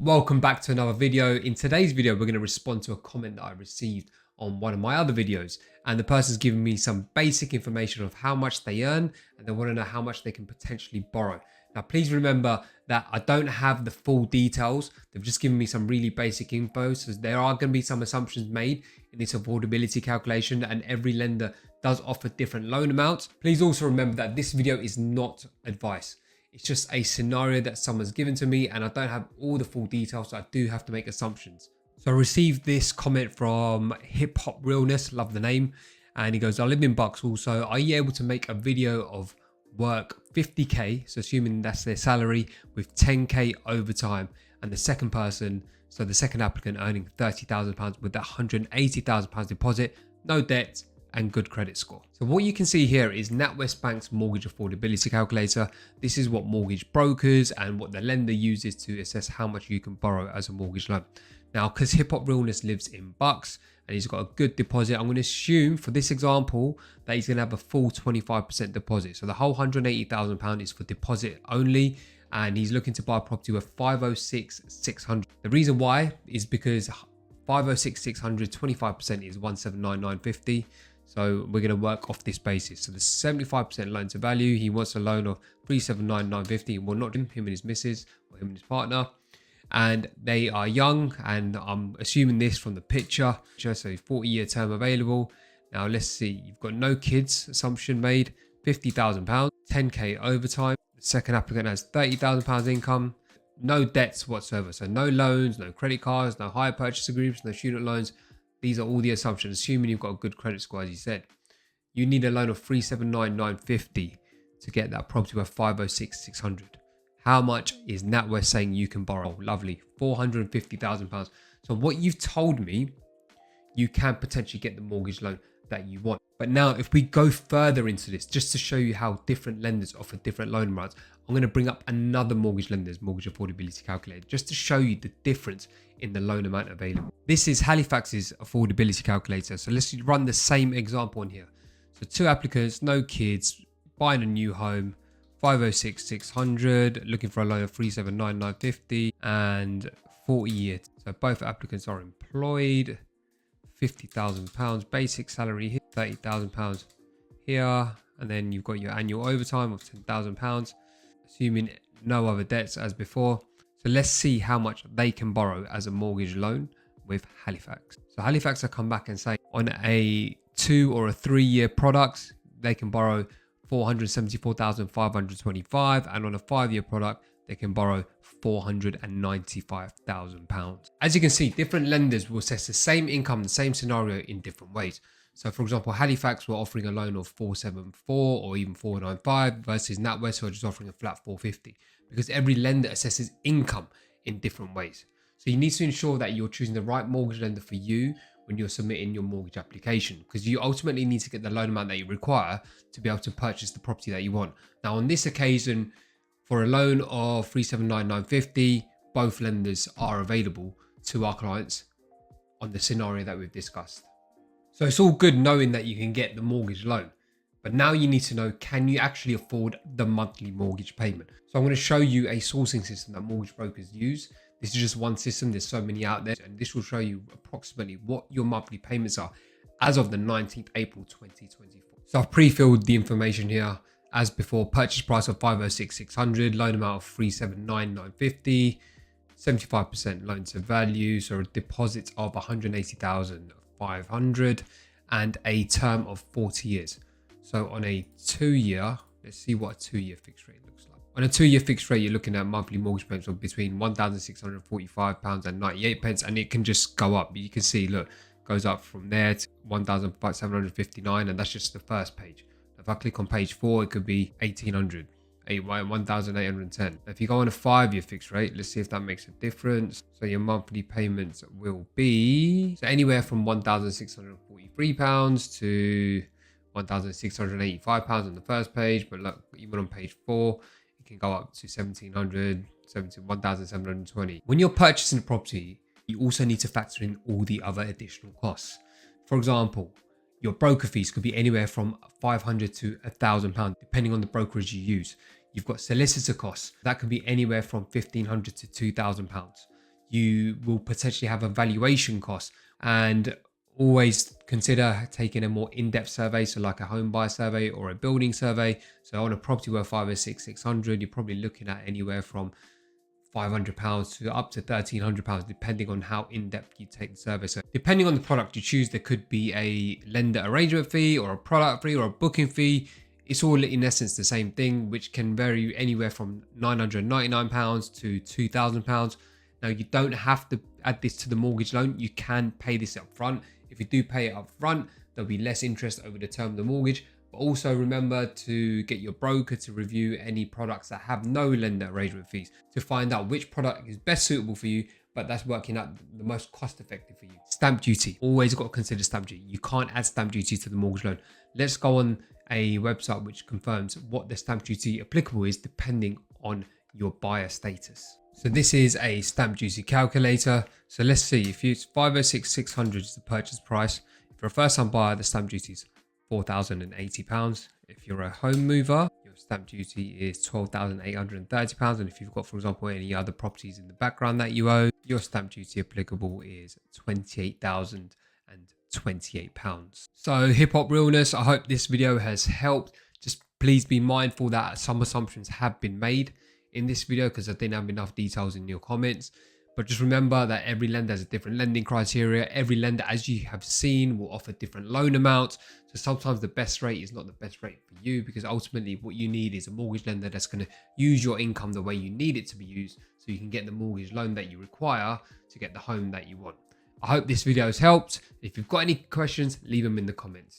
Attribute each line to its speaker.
Speaker 1: Welcome back to another video. In today's video, we're going to respond to a comment that I received on one of my other videos, and the person's given me some basic information of how much they earn, and they want to know how much they can potentially borrow. Now, please remember that I don't have the full details. They've just given me some really basic info. So there are going to be some assumptions made in this affordability calculation, and every lender does offer different loan amounts. Please also remember that this video is not advice. It's just a scenario that someone's given to me, and I don't have all the full details, so I do have to make assumptions. So I received this comment from Hip Hop Realness, love the name, and he goes, I live in Bucks also. Are you able to make a video of work 50k, so assuming that's their salary, with 10k overtime, and the second person, so the second applicant, earning £30,000 with that £180,000 deposit, no debt, and good credit score. So what you can see here is NatWest Bank's mortgage affordability calculator. This is what mortgage brokers and what the lender uses to assess how much you can borrow as a mortgage loan. Now, because Hip Hop Realness lives in Bucks and he's got a good deposit, I'm going to assume for this example that he's going to have a full 25% deposit. So the whole £180,000 is for deposit only, and he's looking to buy a property with 506,600. The reason why is because 506,600, 25% is 179,950. So we're going to work off this basis. So the 75% loan to value, he wants a loan of 379,950. Well, not him and his missus, or him and his partner. And they are young, and I'm assuming this from the picture. So 40-year term available. Now let's see, you've got no kids, assumption made, £50,000, 10k overtime. The second applicant has £30,000 income, no debts whatsoever. So no loans, no credit cards, no hire purchase agreements, no student loans. These are all the assumptions, assuming you've got a good credit score, as you said. You need a loan of 379,950 to get that property worth 506,600. How much is NatWest saying you can borrow? Lovely, £450,000. So what you've told me, you can potentially get the mortgage loan that you want. But now, if we go further into this, just to show you how different lenders offer different loan amounts, I'm going to bring up another mortgage lender's mortgage affordability calculator, just to show you the difference in the loan amount available. This is Halifax's affordability calculator. So let's run the same example on here. So two applicants, no kids, buying a new home, 506,600, looking for a loan of 379,950, and 40 years. So both applicants are employed. £50,000 basic salary here, £30,000 here, and then you've got your annual overtime of £10,000, assuming no other debts as before. So let's see how much they can borrow as a mortgage loan with Halifax. So Halifax will come back and say on a 2 or a 3 year product, they can borrow 474,525, and on a 5 year product, they can borrow £495,000. As you can see, different lenders will assess the same income, the same scenario in different ways. So for example, Halifax were offering a loan of 474 or even 495 versus NatWest who are just offering a flat 450, because every lender assesses income in different ways. So you need to ensure that you're choosing the right mortgage lender for you when you're submitting your mortgage application, because you ultimately need to get the loan amount that you require to be able to purchase the property that you want. Now on this occasion, for a loan of 379,950, both lenders are available to our clients on the scenario that we've discussed. So it's all good knowing that you can get the mortgage loan, but now you need to know, can you actually afford the monthly mortgage payment? So I'm going to show you a sourcing system that mortgage brokers use. This is just one system, there's so many out there, and this will show you approximately what your monthly payments are as of the 19th April 2024. So I've pre-filled the information here. As before, purchase price of 506,600, loan amount of 379,950, 75% loan to value, so a deposit of 180,500, and a term of 40 years. So on a 2 year, let's see what a 2 year fixed rate looks like. On a 2 year fixed rate, you're looking at monthly mortgage payments of between £1,645.98, and it can just go up. You can see, look, goes up from there to 1,759, and that's just the first page. If I click on page 4, it could be 1,800, 1,810. If you go on a 5 year fixed rate, let's see if that makes a difference. So your monthly payments will be anywhere from £1,643 to £1,685 on the first page. But look, even on page 4, it can go up to 1,700, 1,720. When you're purchasing a property, you also need to factor in all the other additional costs. For example, your broker fees could be anywhere from £500 to £1,000, depending on the brokerage you use. You've got solicitor costs. That could be anywhere from £1,500 to £2,000. you will potentially have a valuation cost. And always consider taking a more in-depth survey, so like a home buyer survey or a building survey. So on a property worth 506, 600, you're probably looking at anywhere from £500 to up to £1,300, depending on how in-depth you take the survey. So depending on the product you choose, there could be a lender arrangement fee or a product fee or a booking fee. It's all in essence the same thing, which can vary anywhere from £999 to £2,000. Now, you don't have to add this to the mortgage loan. You can pay this up front. If you do pay it up front, there'll be less interest over the term of the mortgage. But also remember to get your broker to review any products that have no lender arrangement fees to find out which product is best suitable for you, but that's working out the most cost effective for you. Stamp duty. Always got to consider stamp duty. You can't add stamp duty to the mortgage loan. Let's go on a website which confirms what the stamp duty applicable is depending on your buyer status. So this is a stamp duty calculator. So let's see, if it's 506, 600 is the purchase price. If you're a first time buyer, the stamp duty is £4,080. If you're a home mover, your stamp duty is £12,830. And if you've got, for example, any other properties in the background that you owe, your stamp duty applicable is £28,028. So hip hop realness, I hope this video has helped. Just please be mindful that some assumptions have been made in this video because I didn't have enough details in your comments. But just remember that every lender has a different lending criteria. Every lender, as you have seen, will offer different loan amounts. So sometimes the best rate is not the best rate for you, because ultimately what you need is a mortgage lender that's going to use your income the way you need it to be used, so you can get the mortgage loan that you require to get the home that you want. I hope this video has helped. If you've got any questions, leave them in the comments.